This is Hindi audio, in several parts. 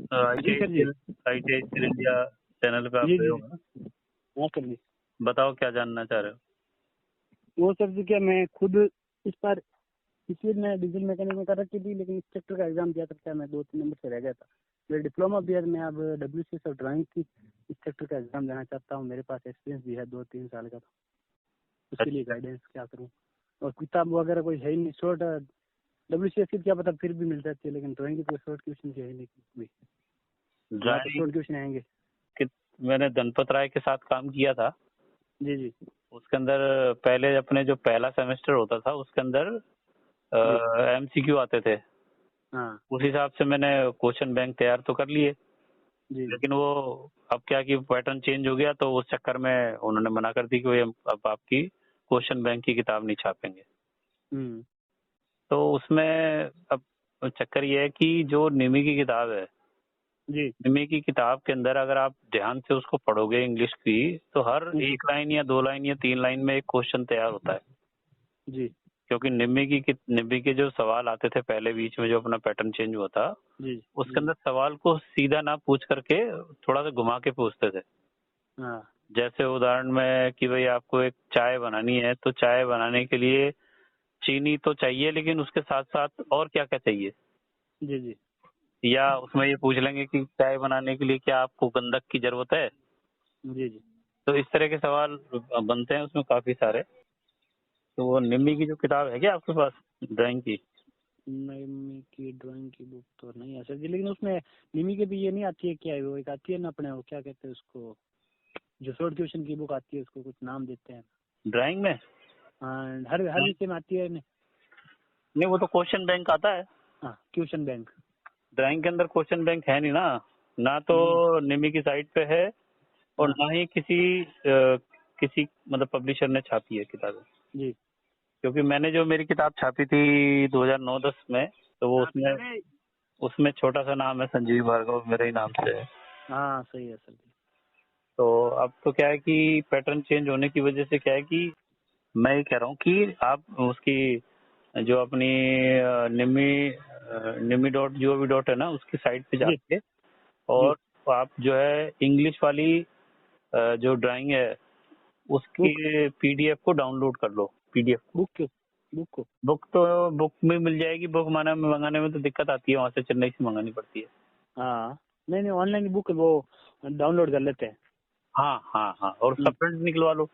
जी सर जी। ITI स्किल इंडिया चैनल पे आप जी गए जी हो ना? हाँ सर जी। बताओ क्या जानना चाह रहे हो? वो सर जी क्या मैं खुद इस बार पिछले मैं डीजल मैकेनिक में कर रखी थी, लेकिन इंस्ट्रक्टर का एग्जाम दिया था, क्या मैं 2-3 नंबर से रह गया था। मेरा डिप्लोमा भी है, मैं अब WCS और ड्राइंग की इंस्ट्रक्टर का एग्जाम देना चाहता हूँ। मेरे पास एक्सपीरियंस भी है 2-3 साल का, तो उसके लिए गाइडेंस क्या करूँ। और किताब वगैरह कोई है ही नहीं। शॉर्ट WCS की क्या पता फिर भी मिल जाती है, लेकिन ड्राइंग की कोई शॉर्ट क्वेश्चन है ही नहीं भी। यहाँ तो शॉर्ट ड्राइंग क्वेश्चन आएंगे। कि मैंने धनपत राय के साथ काम किया था। जी जी उसके अंदर पहले अपने जो पहला सेमेस्टर होता था उसके अंदर जी MCQ आते थे। हाँ उस हिसाब से मैंने क्वेश्चन बैंक तैयार तो कर लिए, जी जी लेकिन वो अब क्या कि पैटर्न चेंज हो गया, तो उस चक्कर में उन्होंने मना कर दी कि भाई हम अब आपकी क्वेश्चन बैंक की किताब नहीं छापेंगे। हम्म तो उसमें अब चक्कर ये है कि जो निमी की किताब है, जी निमी की किताब के अंदर अगर आप ध्यान से उसको पढ़ोगे इंग्लिश की, तो हर जी एक लाइन या 2 लाइन या 3 लाइन में एक क्वेश्चन तैयार होता है। जी क्योंकि निम्मी के जो सवाल आते थे पहले, बीच में जो अपना पैटर्न चेंज हुआ था, जी उसके जी अंदर सवाल को सीधा ना पूछ करके थोड़ा सा घुमा के पूछते थे। हाँ जैसे उदाहरण में कि भाई आपको एक चाय बनानी है, तो चाय बनाने के लिए चीनी तो चाहिए, लेकिन उसके साथ साथ और क्या क्या चाहिए। जी जी या उसमें ये पूछ लेंगे कि चाय बनाने के लिए क्या आपको गंधक की जरूरत है। जी जी तो इस तरह के सवाल बनते हैं उसमें काफी सारे। तो वो निम्मी की जो किताब है क्या आपके पास, ड्राइंग की? निमी की ड्राइंग की बुक तो नहीं है सर जी, लेकिन उसमें निमी के भी ये नहीं आती है क्या, वो एक आती है ना अपने, वो क्या कहते हैं उसको, जो शॉर्ट ट्यूशन की बुक आती है, उसको कुछ नाम देते हैं। ड्राइंग में? हाँ, हर विषय में आती है नहीं। नहीं, वो तो क्वेश्चन बैंक आता है। हाँ, ट्यूशन बैंक। ड्राइंग के अंदर क्वेश्चन बैंक है नहीं ना। ना तो नहीं। निमी की साइट पे है, और हाँ ना ही किसी मतलब पब्लिशर ने छापी है किताबें। जी क्योंकि मैंने जो मेरी किताब छापी थी 2009-10 में, तो वो उसमें उसमें छोटा सा नाम है संजीव भार्गव, मेरे ही नाम से है। हाँ सही है सर जी। तो अब तो क्या है कि पैटर्न चेंज होने की वजह से क्या है कि मैं ये कह रहा हूँ कि आप उसकी जो अपनी निमी.gov.in है ना, उसकी साइट पे जी जाके जी और आप जो है इंग्लिश वाली जो ड्राइंग है बुक उसकी PDF को डाउनलोड कर लो। PDF को, बुक क्यों, बुक को। बुक तो बुक में मिल जाएगी। बुक मंगाने में तो दिक्कत आती है, वहाँ से चेन्नई से मंगानी पड़ती है। हाँ नहीं नहीं, ऑनलाइन बुक वो डाउनलोड कर लेते हैं। हाँ हाँ हाँ, और उसका प्रिंट निकलवा लो।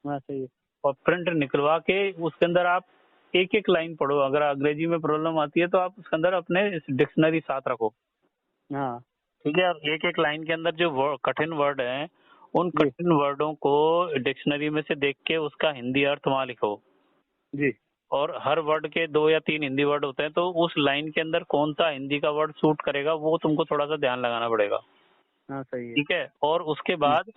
हाँ सही है। और प्रिंट निकलवा के उसके अंदर आप एक एक लाइन पढ़ो। अगर अंग्रेजी में प्रॉब्लम आती है तो आप उसके अंदर अपने डिक्शनरी साथ रखो। हाँ ठीक है, और एक एक लाइन के अंदर जो कठिन वर्ड हैं, उन जी कठिन वर्डों को डिक्शनरी में से देख के उसका हिंदी अर्थ वहाँ लिखो। जी और हर वर्ड के 2 या 3 हिंदी वर्ड होते हैं, तो उस लाइन के अंदर कौन सा हिंदी का वर्ड सूट करेगा वो तुमको थोड़ा सा ध्यान लगाना पड़ेगा। हाँ सही है। ठीक है, और उसके बाद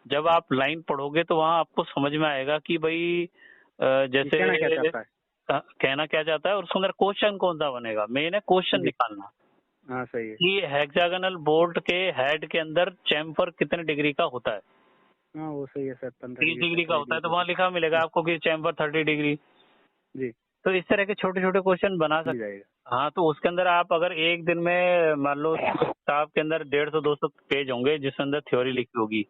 जब आप लाइन पढ़ोगे तो वहाँ आपको समझ में आएगा कि भाई ये जैसे कहना क्या चाहता है। कहना क्या चाहता है, और उसके अंदर क्वेश्चन कौन सा बनेगा, मेन है क्वेश्चन जी निकालना। हाँ सही है। कि हेक्सागोनल बोल्ट के हेड के अंदर चैम्फर कितने डिग्री का होता है। हाँ वो सही है सर, 15 30 डिग्री डिग्री का 45 होता है, डिग्री तो का वहाँ लिखा मिलेगा जी आपको कि चैम्फर 30 डिग्री। जी तो इस तरह के छोटे छोटे क्वेश्चन बना मिल सकते। जाएगा। हाँ, तो उसके अंदर आप अगर एक दिन में मान लो किताब के अंदर 150-200 पेज होंगे जिसके अंदर थ्योरी लिखी होगी।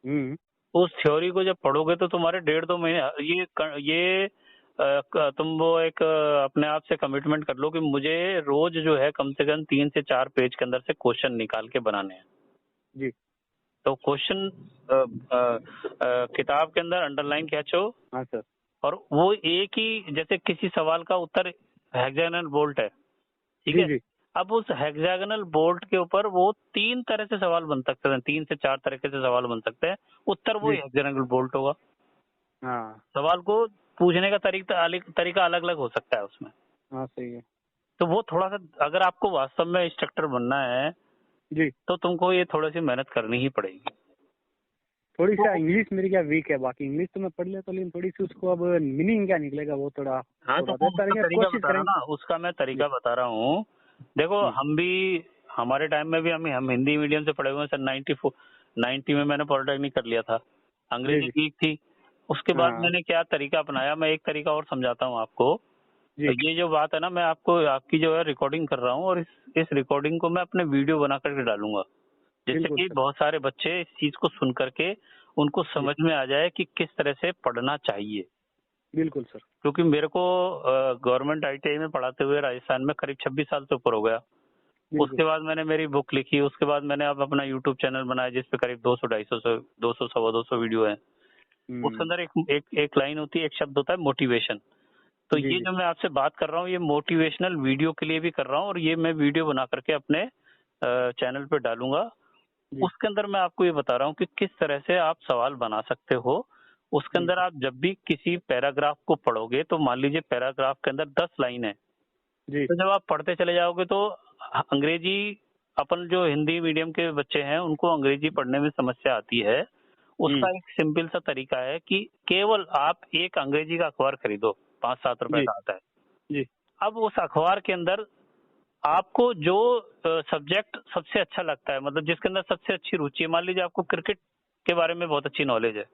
हम्म उस थ्योरी को जब पढ़ोगे तो तुम्हारे 1.5-2 महीने तुम वो एक अपने आप से कमिटमेंट कर लो कि मुझे रोज जो है कम से कम 3 से 4 पेज के अंदर से क्वेश्चन निकाल के बनाने हैं। जी तो क्वेश्चन किताब के अंदर अंडरलाइन खींचो, हाँ सर। और वो एक ही, जैसे किसी सवाल का उत्तर हेक्सागोनल बोल्ट है, ठीक जी है। जी अब उस हेक्सागोनल बोल्ट के ऊपर वो 3 तरह से सवाल बन सकते हैं, 3 से 4 तरीके से सवाल बन सकते हैं। उत्तर वो जी हेक्सागोनल बोल्ट होगा। हाँ सवाल को पूछने का तरीका अलग अलग हो सकता है उसमें। हाँ सही है। तो वो थोड़ा सा, अगर आपको वास्तव में इंस्ट्रक्टर बनना है जी तो तुमको ये थोड़ी सी मेहनत करनी ही पड़ेगी। थोड़ी सा तो इंग्लिश मेरी क्या वीक है, बाकी इंग्लिश तो मैं पढ़ लेता हूँ, लेकिन थोड़ी सी उसको अब मीनिंग क्या निकलेगा वो थोड़ा हाँ, तो थोड़ा वो तो उसका करेंगे, तरीका कोशिश बता रहा करेंगे। ना, उसका मैं जी तरीका बता रहा हूँ। देखो, हम भी हमारे टाइम में भी हम हिंदी मीडियम से पढ़े हुए हैं सर। 90 में मैंने पॉलिटेक्निक कर लिया था। जी अंग्रेजी जी ठीक थी। उसके बाद हाँ मैंने क्या तरीका अपनाया, मैं एक तरीका और समझाता हूँ आपको। जी तो ये जो बात है ना, मैं आपको आपकी जो है रिकॉर्डिंग कर रहा हूँ और इस रिकॉर्डिंग को मैं अपने वीडियो बना करके डालूंगा, जिससे बिल्कुल कि सर। बहुत सारे बच्चे इस चीज को सुन करके उनको जी समझ में आ जाए कि किस तरह से पढ़ना चाहिए। बिल्कुल सर। क्योंकि मेरे को गवर्नमेंट आईटीआई में पढ़ाते हुए राजस्थान में करीब 26 साल से ऊपर हो गया। बिल्कुल। उसके बाद मैंने मेरी बुक लिखी, उसके बाद मैंने अब अपना यूट्यूब चैनल बनाया जिसपे करीब 200 सवा 200 वीडियो है। उसके अंदर एक एक एक लाइन होती है, एक शब्द होता है मोटिवेशन। तो जी ये जी जो मैं आपसे बात कर रहा हूँ, ये मोटिवेशनल वीडियो के लिए भी कर रहा हूँ और ये मैं वीडियो बना करके अपने चैनल पे डालूंगा। जी उसके अंदर मैं आपको ये बता रहा हूँ कि किस तरह से आप सवाल बना सकते हो। उसके अंदर बिल्कुल। आप जब भी किसी पैराग्राफ को पढ़ोगे, तो मान लीजिए पैराग्राफ के अंदर 10 लाइन है, जी तो जब आप पढ़ते चले जाओगे तो अंग्रेजी, अपन जो हिंदी मीडियम के बच्चे हैं उनको अंग्रेजी पढ़ने में समस्या आती है। उसका एक सिंपल सा तरीका है कि केवल आप एक अंग्रेजी का अखबार खरीदो, 5-7 रुपए जी का आता है। जी अब उस अखबार के अंदर आपको जो सब्जेक्ट सबसे अच्छा लगता है, मतलब जिसके अंदर सबसे अच्छी रुचि है, मान लीजिए आपको क्रिकेट के बारे में बहुत अच्छी नॉलेज है,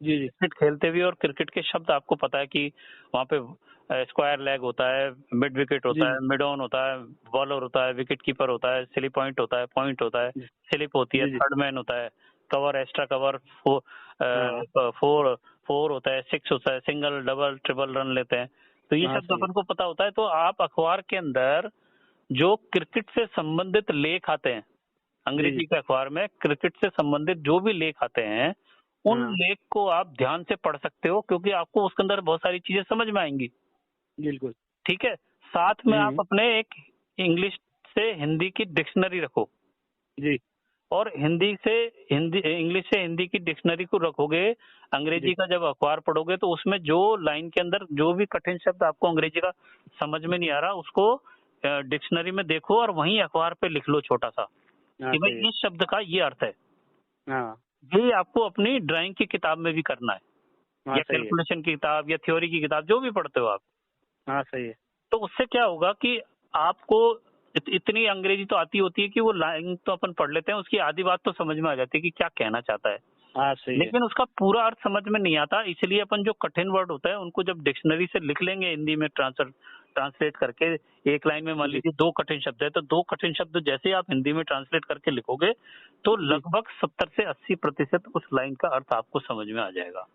जी जी क्रिकेट खेलते हुए, और क्रिकेट के शब्द आपको पता है कि वहाँ पे स्क्वायर लेग होता है, मिड विकेट जी होता है, जी मिड ऑन होता है, बॉलर होता है, विकेट कीपर होता है, सिली पॉइंट होता है, पॉइंट होता है, जी स्लिप होती है, जी जी थर्ड मैन होता है, कवर, एक्स्ट्रा कवर, हाँ फोर फोर होता है, सिक्स होता है, सिंगल, डबल, ट्रिपल रन लेते हैं। तो ये हाँ शब्द सही है। अपन को पता होता है। तो आप अखबार के अंदर जो क्रिकेट से संबंधित लेख आते हैं, जी जी अंग्रेजी के अखबार में क्रिकेट से संबंधित जो भी लेख आते हैं, उन हाँ लेख को आप ध्यान से पढ़ सकते हो, क्योंकि आपको उसके अंदर बहुत सारी चीजें समझ में आएंगी। बिल्कुल। ठीक है। साथ में आप हम्म। अपने एक इंग्लिश से हिंदी की डिक्शनरी रखो, जी और हिंदी से हिंदी इंग्लिश से हिंदी की डिक्शनरी को रखोगे। अंग्रेजी जी का जब अखबार पढ़ोगे तो उसमें जो लाइन के अंदर जो भी कठिन शब्द आपको अंग्रेजी का समझ में नहीं आ रहा, उसको डिक्शनरी में देखो और वहीं अखबार पे लिख लो छोटा सा, हाँ कि सही है। भाई इस शब्द का ये अर्थ है। हाँ यही आपको अपनी ड्राइंग की किताब में भी करना है, हाँ या सही है। कैलकुलेशन की किताब या थ्योरी की किताब, जो भी पढ़ते हो आप। हाँ सही है। तो उससे क्या होगा कि आपको इतनी अंग्रेजी तो आती होती है कि वो लाइन तो अपन पढ़ लेते हैं, उसकी आधी बात तो समझ में आ जाती है कि क्या कहना चाहता है, हाँ सही है। लेकिन उसका पूरा अर्थ समझ में नहीं आता। इसलिए अपन जो कठिन वर्ड होता है उनको जब डिक्शनरी से लिख लेंगे हिंदी में ट्रांसलेट करके, एक लाइन में मान जी लीजिए 2 कठिन शब्द है, तो 2 कठिन शब्द जैसे ही आप हिंदी में ट्रांसलेट करके लिखोगे, तो जी लगभग 70 से 80% उस लाइन का अर्थ आपको समझ में आ जाएगा।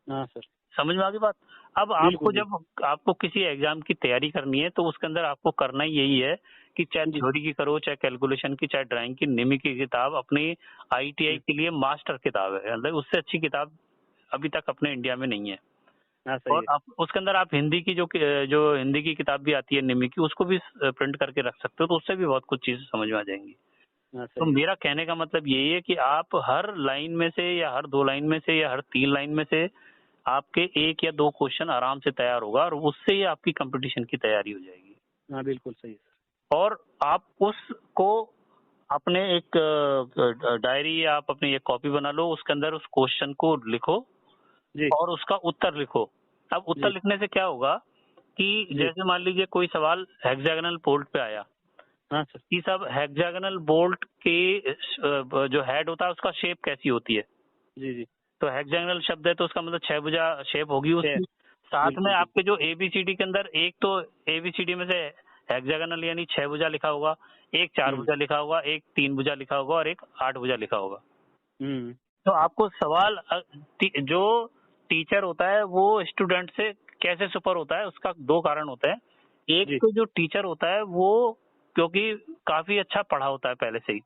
हाँ सर। समझ में आ गई बात। अब आपको बिल्कुल जब बिल्कुल। आपको किसी एग्जाम की तैयारी करनी है, तो उसके अंदर आपको करना ही यही है कि चाहे जी थ्योरी की करो, चाहे कैलकुलेशन की, चाहे ड्राइंग की, निमी की किताब अपनी आईटीआई के लिए मास्टर किताब है, मतलब उससे अच्छी किताब अभी तक अपने इंडिया में नहीं है। हाँ सही और है। आप उसके अंदर आप हिंदी की जो हिंदी की किताब भी आती है निमी की, उसको भी प्रिंट करके रख सकते हो, तो उससे भी बहुत कुछ चीजें समझ में आ जाएंगी। हाँ तो सही है। मेरा कहने का मतलब यही है कि आप हर लाइन में से, या हर 2 लाइन में से, या हर 3 लाइन में से आपके 1 या 2 क्वेश्चन आराम से तैयार होगा, और उससे ही आपकी कंपटीशन की तैयारी हो जाएगी। हाँ बिल्कुल सही है सर। और आप उसको अपने एक डायरी या आप अपनी एक कॉपी बना लो, उसके अंदर उस क्वेश्चन को लिखो जी और उसका उत्तर लिखो। अब उत्तर जी लिखने से क्या होगा कि जी जैसे मान लीजिए कोई सवाल हेक्सागोनल बोल्ट पे आया, हाँ सर। कि सब हेक्सागोनल बोल्ट के जो हेड होता है उसका शेप कैसी होती है। जी जी तो हेक्सागोनल शब्द है तो उसका मतलब 6 भुजा शेप होगी छः। उसकी। साथ में बिल्कुल बिल्कुल। आपके जो एबीसीडी के अंदर, एक तो एबीसीडी में से हेक्सागोनल यानी 6 भुजा लिखा होगा, एक 4 हम्म भुजा लिखा होगा, एक 3 भुजा लिखा होगा, और एक 8 भुजा लिखा होगा। हम्म। तो आपको सवाल जो टीचर होता है वो स्टूडेंट से कैसे सुपर होता है, उसका 2 कारण होते हैं। एक जी तो जो टीचर होता है वो क्योंकि काफी अच्छा पढ़ा होता है पहले से ही,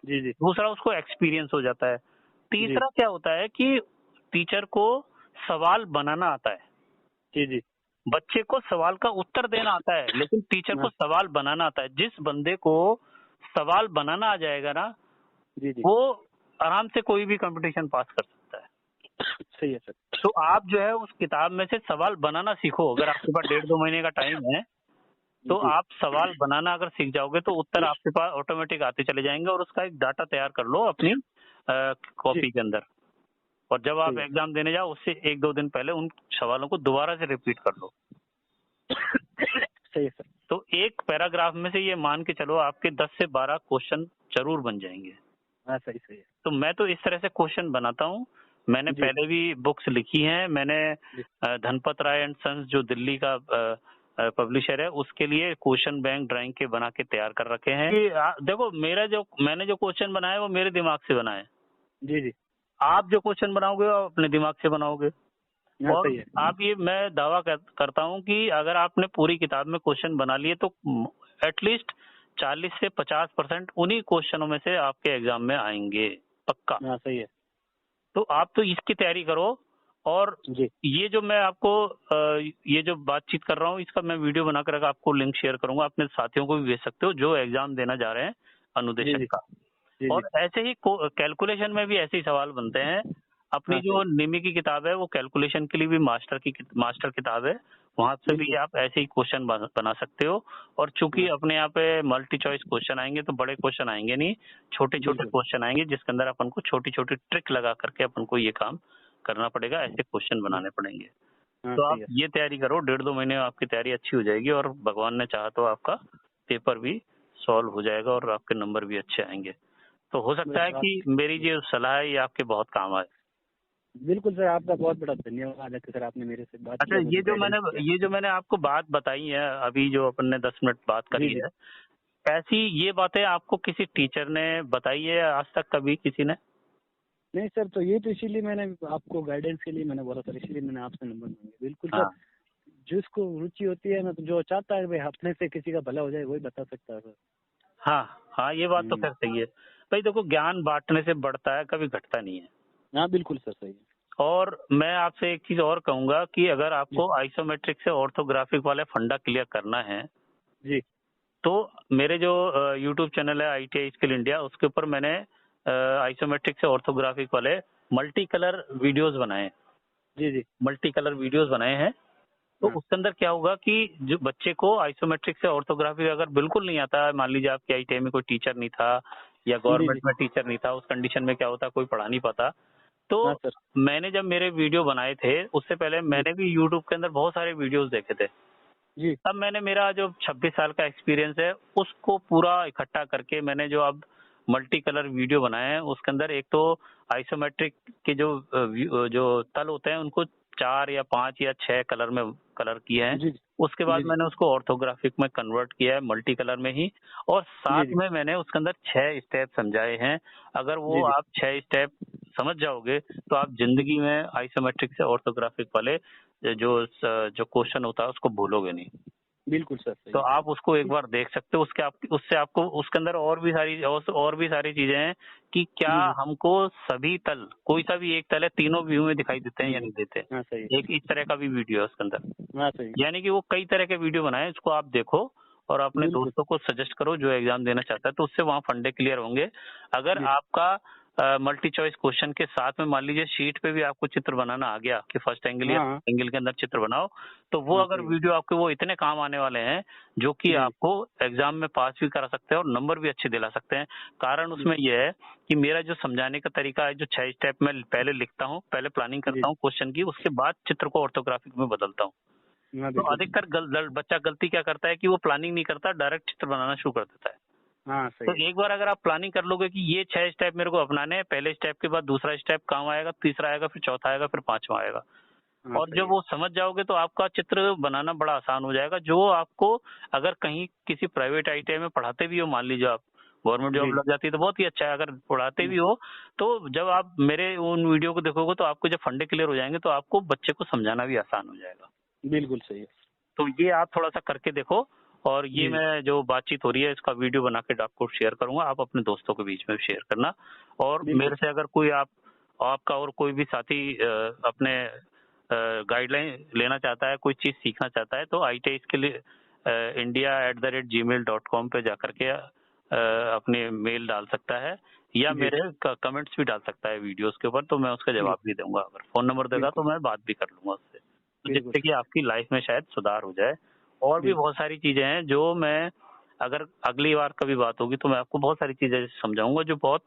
जी जी दूसरा उसको एक्सपीरियंस हो जाता है, जी तीसरा क्या होता है कि टीचर को सवाल बनाना आता है। जी जी बच्चे को सवाल का उत्तर देना आता है, लेकिन टीचर को हाँ सवाल बनाना आता है। जिस बंदे को सवाल बनाना आ जाएगा ना, जी जी वो आराम से कोई भी कंपटीशन पास कर सकता है। सही है सर। तो आप जो है उस किताब में से सवाल बनाना सीखो। अगर आपके पास 1.5-2 महीने का टाइम है, तो जी आप सवाल बनाना अगर सीख जाओगे तो उत्तर आपके पास ऑटोमेटिक आते चले जाएंगे, और उसका एक डाटा तैयार कर लो अपनी जी कॉपी के अंदर। और जब आप सही है। एग्जाम देने जाओ उससे 1-2 दिन पहले उन सवालों को दोबारा से रिपीट कर लो। सही है सर। तो एक पैराग्राफ में से ये मान के चलो आपके 10 से 12 क्वेश्चन जरूर बन जाएंगे। हाँ सही सही है। तो मैं तो इस तरह से क्वेश्चन बनाता हूँ। मैंने जी पहले भी बुक्स लिखी हैं। मैंने जी धनपत राय एंड सन्स जो दिल्ली का पब्लिशर है उसके लिए क्वेश्चन बैंक ड्राइंग के बना के तैयार कर रखे हैं कि देखो मैंने जो क्वेश्चन बनाए वो मेरे दिमाग से बनाए। जी जी। आप जो क्वेश्चन बनाओगे वो अपने दिमाग से बनाओगे। हाँ और सही है। आप ये मैं दावा करता हूँ कि अगर आपने पूरी किताब में क्वेश्चन बना लिए तो एटलीस्ट 40 से 50% उन्हीं क्वेश्चनों में से आपके एग्जाम में आएंगे पक्का। हाँ सही है। तो आप तो इसकी तैयारी करो। और जी ये जो मैं आपको ये जो बातचीत कर रहा हूँ इसका मैं वीडियो बनाकर आपको लिंक शेयर करूंगा, अपने साथियों को भी भेज सकते हो जो एग्जाम देना जा रहे हैं जी अनुदेशक जी। का। जी जी। और ऐसे ही कैलकुलेशन में भी ऐसे ही सवाल बनते हैं। अपनी हाँ जो सही। निमी की किताब है वो कैलकुलेशन के लिए भी मास्टर किताब है, वहां से भी बिल्कुल। आप ऐसे ही क्वेश्चन बना सकते हो। और चूंकि हाँ अपने यहाँ पे मल्टी चॉइस क्वेश्चन आएंगे तो बड़े क्वेश्चन आएंगे नहीं, छोटे छोटे बिल्कुल। क्वेश्चन आएंगे जिसके अंदर अपन को छोटी छोटी ट्रिक लगा करके अपन को ये काम करना पड़ेगा, ऐसे क्वेश्चन बनाने पड़ेंगे। हाँ तो सही आप है। ये तैयारी करो, 1.5-2 महीने में आपकी तैयारी अच्छी हो जाएगी और भगवान ने चाहा तो आपका पेपर भी सॉल्व हो जाएगा और आपके नंबर भी अच्छे आएंगे। तो हो सकता बस है आप। कि मेरी जो सलाह है ये आपके बहुत काम आए। बिल्कुल सर, आपका बहुत बड़ा धन्यवाद है कि सर आपने मेरे से बात अच्छा, किया, मुझे गाइडेंस किया। ये जो मैंने आपको बात बताई है अभी जो अपन ने 10 मिनट बात जी करी जी। है, ऐसी ये बातें आपको किसी टीचर ने बताई है आज तक कभी किसी ने? नहीं सर, तो ये तो इसीलिए मैंने आपको गाइडेंस के लिए मैंने बोला सर, इसीलिए मैंने आपसे नंबर मांगे। बिल्कुल सर, हाँ जिसको रुचि होती है ना, तो जो चाहता है भाई अपने से किसी का भला हो जाए वही बता सकता है सर। हाँ हाँ, ये बात तो हम्म। खैर सही है। भाई देखो, ज्ञान बांटने से बढ़ता है, कभी घटता नहीं है। हाँ बिल्कुल सर, सही है। और मैं आपसे एक चीज और कहूंगा कि अगर जी आपको आइसोमेट्रिक से ऑर्थोग्राफिक वाले फंडा क्लियर करना है जी। तो मेरे जो यूट्यूब चैनल है ITI स्किल इंडिया, उसके ऊपर मैंने आइसोमेट्रिक से ऑर्थोग्राफिक वाले मल्टी कलर वीडियोस बनाए जी जी। मल्टी कलर वीडियोस बनाए हैं। तो हाँ। उसके अंदर क्या होगा कि जो बच्चे को आइसोमेट्रिक से ऑर्थोग्राफी अगर बिल्कुल नहीं आता, मान लीजिए आपके ITI में कोई टीचर नहीं था या जी जी। गवर्नमेंट में टीचर नहीं था, उस कंडीशन में क्या होता, कोई पढ़ा नहीं पाता। तो हाँ सर। मैंने जब मेरे वीडियो बनाए थे उससे पहले जी मैंने भी यूट्यूब के अंदर बहुत सारे वीडियोस देखे थे। जी। तब मैंने मेरा जो 26 साल का एक्सपीरियंस है उसको पूरा इकट्ठा करके मैंने जो अब मल्टी कलर वीडियो बनाए हैं उसके अंदर एक तो आइसोमेट्रिक के जो तल होते हैं उनको 4 या 5 या 6 कलर में कलर किए हैं। जी जी। उसके जी बाद जी। मैंने उसको ऑर्थोग्राफिक में कन्वर्ट किया है मल्टी कलर में ही। और जी साथ जी। में मैंने उसके अंदर 6 स्टेप समझाए हैं। अगर वो जी जी। आप 6 स्टेप समझ जाओगे तो आप जी। जिंदगी में आइसोमेट्रिक से ऑर्थोग्राफिक वाले जो क्वेश्चन होता है उसको भूलोगे नहीं। बिल्कुल सर, सही तो है। आप उसको एक ठीक। बार देख सकते हो। उससे आपको उसके अंदर और भी सारी चीजें हैं कि क्या जी जी। हमको सभी तल, कोई सा भी एक तल है, तीनों व्यू में दिखाई देते हैं जी या जी। नहीं देते। हाँ सही है। एक इस तरह का भी वीडियो है उसके अंदर। हाँ सही है। यानी कि वो कई तरह के वीडियो बनाए, उसको आप देखो और अपने बिल्कुल। दोस्तों को सजेस्ट करो जो एग्जाम देना चाहता है, तो उससे वहाँ फंडे क्लियर होंगे। अगर जी। आपका मल्टी चॉइस क्वेश्चन के साथ में मान लीजिए शीट पे भी आपको चित्र बनाना आ गया कि फर्स्ट एंगल या हाँ हाँ। एंगल के अंदर चित्र बनाओ, तो वो हाँ अगर सही है। वीडियो आपके वो इतने काम आने वाले हैं जो कि जी आपको एग्जाम में पास भी करा सकते हैं और नंबर भी अच्छे दिला सकते हैं। कारण जी। उसमें यह है कि मेरा जो समझाने का तरीका है, जो 6 स्टेप में पहले लिखता हूँ, पहले प्लानिंग जी करता हूँ क्वेश्चन की, उसके बाद चित्र को ऑर्थोग्राफिक में बदलता हूँ। हाँ तो बिल्कुल। अधिकतर बच्चा गलती क्या करता है कि वो प्लानिंग नहीं करता, डायरेक्ट चित्र बनाना शुरू कर देता है। हाँ सही तो है। एक बार अगर आप प्लानिंग कर लोगे कि ये 6 स्टेप मेरे को अपनाने हैं, पहले स्टेप के बाद दूसरा स्टेप काम आएगा, तीसरा आएगा, फिर चौथा आएगा, फिर पांचवा आएगा, हाँ और सही जब है। वो समझ जाओगे तो आपका चित्र बनाना बड़ा आसान हो जाएगा। जो आपको अगर कहीं किसी प्राइवेट ITI में पढ़ाते भी हो, मान लीजिए आप गवर्नमेंट जी जॉब जी। लग जाती है तो बहुत ही अच्छा है। अगर पढ़ाते भी हो तो जब आप मेरे उन वीडियो को देखोगे तो आपको जब फंडे क्लियर हो जाएंगे तो आपको बच्चे को समझाना भी आसान हो जाएगा। बिल्कुल सही है। तो ये आप थोड़ा सा करके देखो। और ये जी जी। मैं जो बातचीत हो रही है इसका वीडियो बना के आपको शेयर करूंगा, आप अपने दोस्तों के बीच में शेयर करना। और बिल्कुल मेरे सर। से अगर कोई आपका और कोई भी साथी अपने गाइडलाइन लेना चाहता है, कोई चीज सीखना चाहता है, तो ITI इसके लिए india@gmail.com पे जाकर के अपने मेल डाल सकता है या जी मेरे कमेंट्स भी डाल सकता है वीडियोस के ऊपर, तो मैं उसका जी। जवाब भी दूंगा। अगर फोन नंबर देगा तो बिल्कुल। मैं बात भी कर लूंगा उससे, तो बिल्कुल जिससे कि सर। आपकी लाइफ में शायद सुधार हो जाए। और भी बिल्कुल। बहुत सारी चीजें हैं जो मैं, अगर अगली बार कभी बात होगी तो मैं आपको बहुत सारी चीजें समझाऊंगा जो बहुत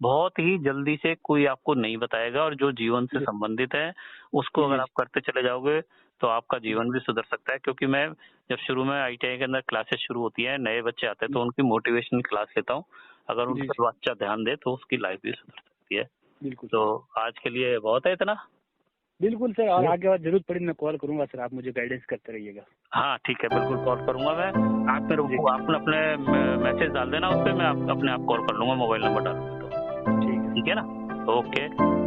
बहुत ही जल्दी से कोई आपको नहीं बताएगा, और जो जीवन से जी संबंधित है उसको अगर जी। आप करते चले जाओगे तो आपका जी जीवन भी सुधर सकता है। क्योंकि मैं जब शुरू में ITI के अंदर क्लासेस शुरू होती है, नए बच्चे आते हैं, जी। तो उनकी मोटिवेशनल क्लास लेता हूँ। अगर उन जी पर जी। बच्चा ध्यान दे तो उसकी लाइफ भी सुधर सकती है। बिल्कुल तो सही। आज के लिए बहुत है इतना। बिल्कुल सर, और आगे और जरूरत पड़ी मैं कॉल करूंगा सर, आप मुझे गाइडेंस करते रहिएगा। हाँ ठीक है, बिल्कुल कॉल करूंगा मैं। आप मेरे को अपने मैसेज डाल देना उस पर, मैं अपने आप कॉल कर लूंगा, मोबाइल नंबर डालूंगा तो। ठीक है ठीक है ना, ओके।